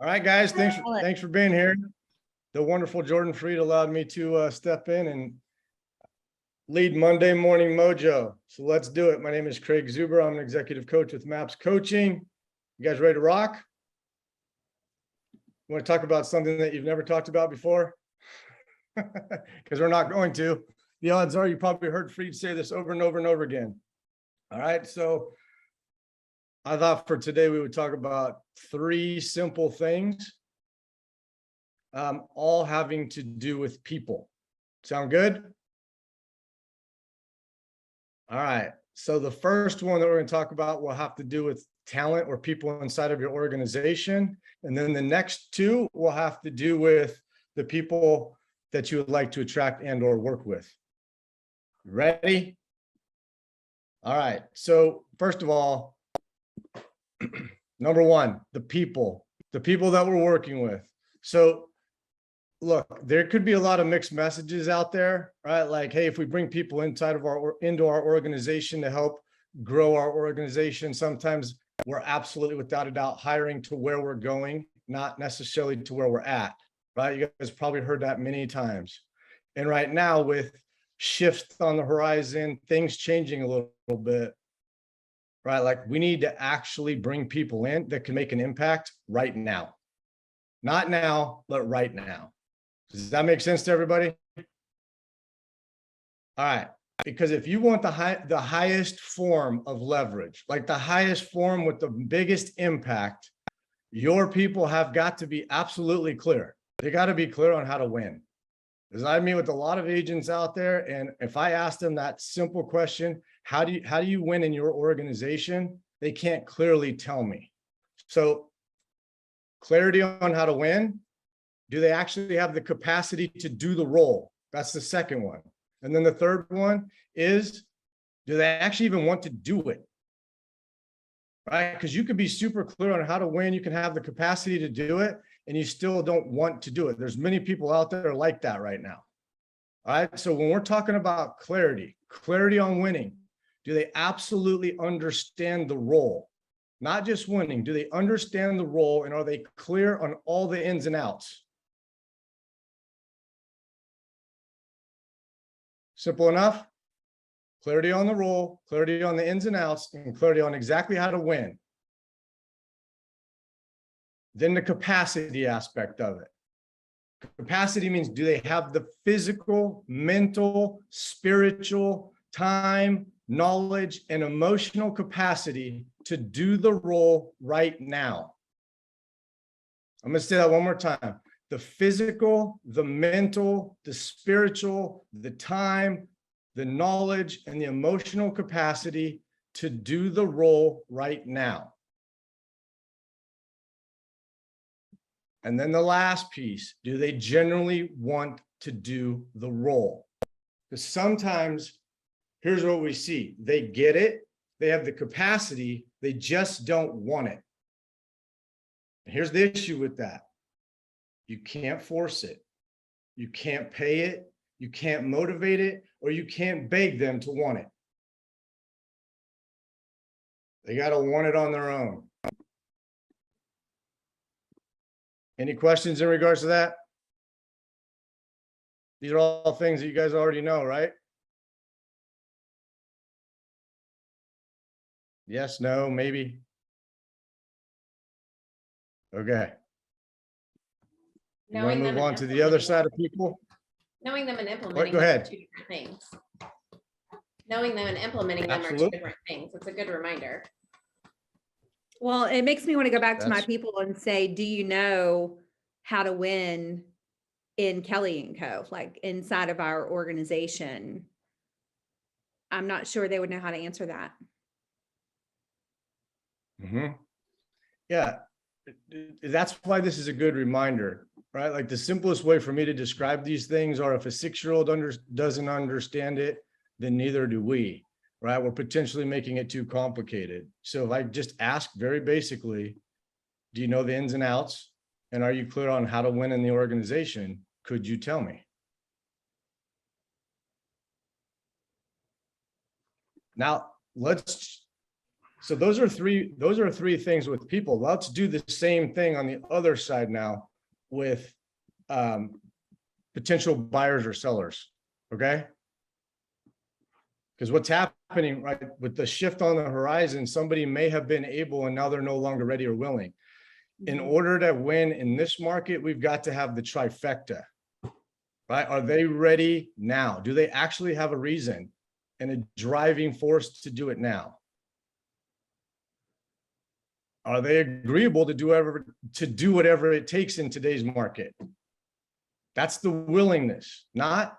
All right, guys, thanks for being here. The wonderful Jordan Freed allowed me to step in and lead Monday Morning Mojo. So let's do it. My name is Craig Zuber. I'm an executive coach with MAPS Coaching. You guys ready to rock? You want to talk about something that you've never talked about before? Because we're not going to. The odds are you probably heard Freed say this over and over and over again. All right, so I thought for today we would talk about 3 simple things, all having to do with people. Sound good? All right. So the first one that we're going to talk about will have to do with talent or people inside of your organization. And then the next 2 will have to do with the people that you would like to attract and or work with. Ready? All right. So first of all, number 1, the people that we're working with. So look, there could be a lot of mixed messages out there, right? Like, hey, if we bring people into our organization to help grow our organization, sometimes we're absolutely without a doubt hiring to where we're going, not necessarily to where we're at, right? You guys probably heard that many times. And right now with shifts on the horizon, things changing a little bit, right? Like we need to actually bring people in that can make an impact right now. Not now, but right now. Does that make sense to everybody? All right, because if you want the highest form of leverage, like the highest form with the biggest impact, your people have got to be absolutely clear. They got to be clear on how to win. Because I meet with a lot of agents out there, and if I ask them that simple question, how do you win in your organization? They can't clearly tell me. So clarity on how to win. Do they actually have the capacity to do the role? That's the second one. And then the third one is, do they actually even want to do it? Right? Because you can be super clear on how to win. You can have the capacity to do it, and you still don't want to do it. There's many people out there like that right now. All right. So when we're talking about clarity on winning, do they absolutely understand the role? Not just winning. Do they understand the role, and are they clear on all the ins and outs? Simple enough. Clarity on the role, clarity on the ins and outs, and clarity on exactly how to win. Then the capacity aspect of it. Capacity means, do they have the physical, mental, spiritual, time, knowledge, and emotional capacity to do the role right now? I'm going to say that one more time. The physical, the mental, the spiritual, the time, the knowledge, and the emotional capacity to do the role right now. And then the last piece, do they generally want to do the role? Because sometimes, here's what we see. They get it. They have the capacity. They just don't want it. Here's the issue with that. You can't force it. You can't pay it. You can't motivate it, or you can't beg them to want it. They got to want it on their own. Any questions in regards to that? These are all things that you guys already know, right? Yes, no, maybe. Okay. You want to move on to the other side of people? Knowing them and implementing Go them are ahead. 2 different things. Knowing them and implementing them are 2 different things. It's a good reminder. Well, it makes me want to go back to my people and say, do you know how to win in Kelly and Co., like inside of our organization? I'm not sure they would know how to answer that. Yeah, that's why this is a good reminder, right? Like the simplest way for me to describe these things are, if a 6-year-old doesn't understand it, then neither do we, right? We're potentially making it too complicated. So if I just ask very basically, do you know the ins and outs? And are you clear on how to win in the organization? Could you tell me? Now, let's So those are three things with people. Let's do the same thing on the other side now with potential buyers or sellers. Okay. Because what's happening, right, with the shift on the horizon, somebody may have been able and now they're no longer ready or willing. In order to win in this market, we've got to have the trifecta, right? Are they ready now? Do they actually have a reason and a driving force to do it now? Are they agreeable to do whatever it takes in today's market? That's the willingness, not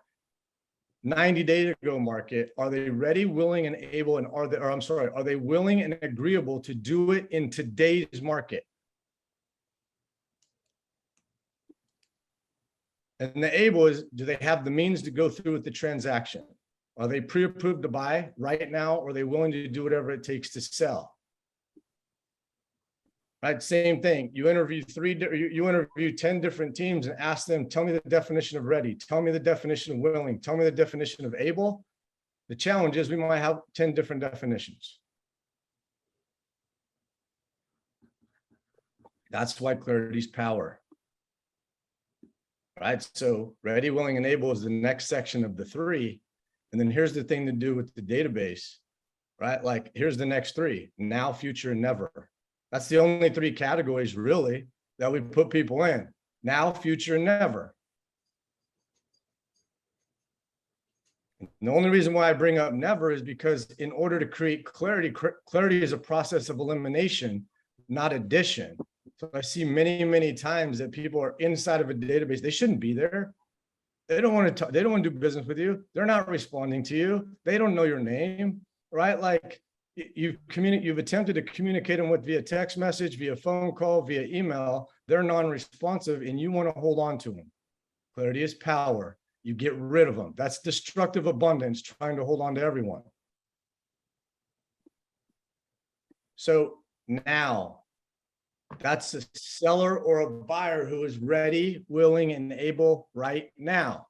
90 days ago market. Are they ready, willing, and able, and are they willing and agreeable to do it in today's market? And the able is, do they have the means to go through with the transaction? Are they pre-approved to buy right now? Or are they willing to do whatever it takes to sell? Right, same thing. You interview 10 different teams and ask them, tell me the definition of ready, tell me the definition of willing, tell me the definition of able. The challenge is we might have 10 different definitions. That's why clarity's power. Right, so ready, willing, and able is the next section of the three. And then here's the thing to do with the database, right? Like here's the next three: now, future, and never. That's the only three categories really that we put people in: now, future, and never. And the only reason why I bring up never is because in order to create clarity, clarity is a process of elimination, not addition. So I see many, many times that people are inside of a database. They shouldn't be there. They don't want to talk, they don't want to do business with you. They're not responding to you. They don't know your name, right? Like you've attempted to communicate them with via text message, via phone call, via email. They're non-responsive and you want to hold on to them. Clarity is power. You get rid of them. That's destructive abundance, trying to hold on to everyone. So now, that's a seller or a buyer who is ready, willing, and able right now.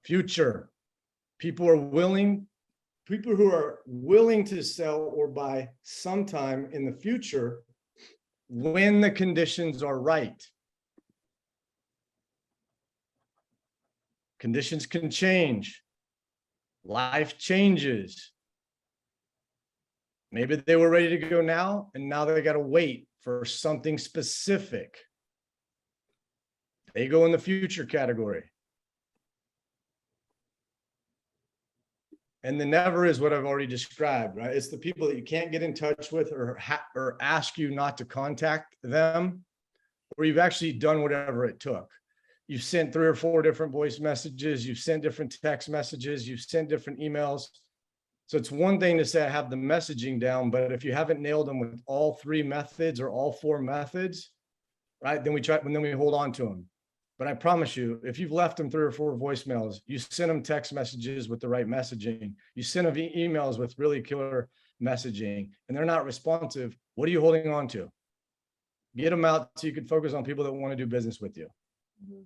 Future. People who are willing to sell or buy sometime in the future when the conditions are right. Conditions can change. Life changes. Maybe they were ready to go now, and now they got to wait for something specific. They go in the future category. And the never is what I've already described, right? It's the people that you can't get in touch with or ask you not to contact them, or you've actually done whatever it took. You've sent 3 or 4 different voice messages. You've sent different text messages. You've sent different emails. So it's one thing to say I have the messaging down, but if you haven't nailed them with all 3 methods or all 4 methods, right, then we hold on to them. But I promise you, if you've left them 3 or 4 voicemails, you send them text messages with the right messaging, you send them emails with really killer messaging, and they're not responsive, what are you holding on to? Get them out so you can focus on people that want to do business with you. Mm-hmm.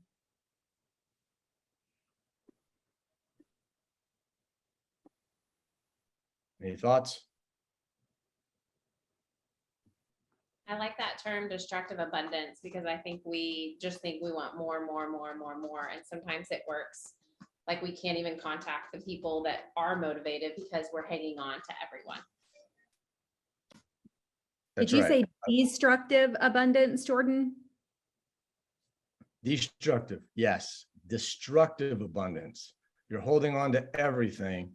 Any thoughts? I like that term, destructive abundance, because I think we just think we want more. And sometimes it works. Like we can't even contact the people that are motivated because we're hanging on to everyone. Did you say destructive abundance, Jordan? Destructive, yes. Destructive abundance. You're holding on to everything,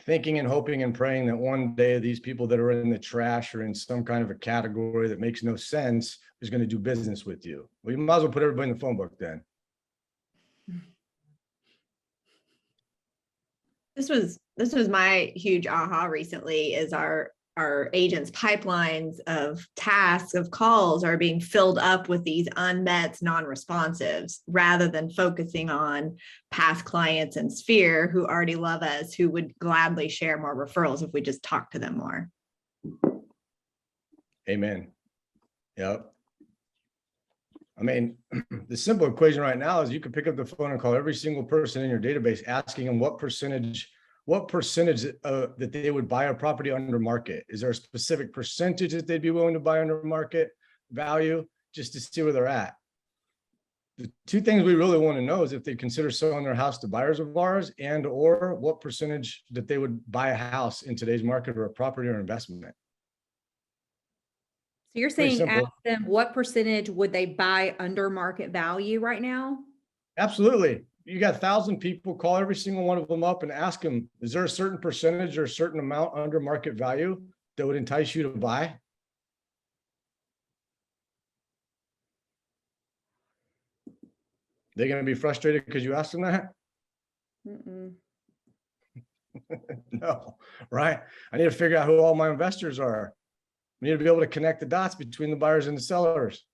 thinking and hoping and praying that one day these people that are in the trash or in some kind of a category that makes no sense is going to do business with you. Well, you might as well put everybody in the phone book then. This was my huge aha recently, is our agents' pipelines of tasks, of calls are being filled up with these unmet non-responsives, rather than focusing on past clients and Sphere who already love us, who would gladly share more referrals if we just talk to them more. Amen. Yep. I mean, the simple equation right now is you can pick up the phone and call every single person in your database, asking them what percentage that they would buy a property under market. Is there a specific percentage that they'd be willing to buy under market value, just to see where they're at? The two things we really want to know is if they consider selling their house to buyers of ours, and or what percentage that they would buy a house in today's market, or a property or investment. So you're Pretty saying ask simple. them what percentage would they buy under market value right now? Absolutely. You got 1,000 people, call every single one of them up and ask them, is there a certain percentage or a certain amount under market value that would entice you to buy? They're going to be frustrated because you asked them that? Mm-mm. No, right? I need to figure out who all my investors are. I need to be able to connect the dots between the buyers and the sellers.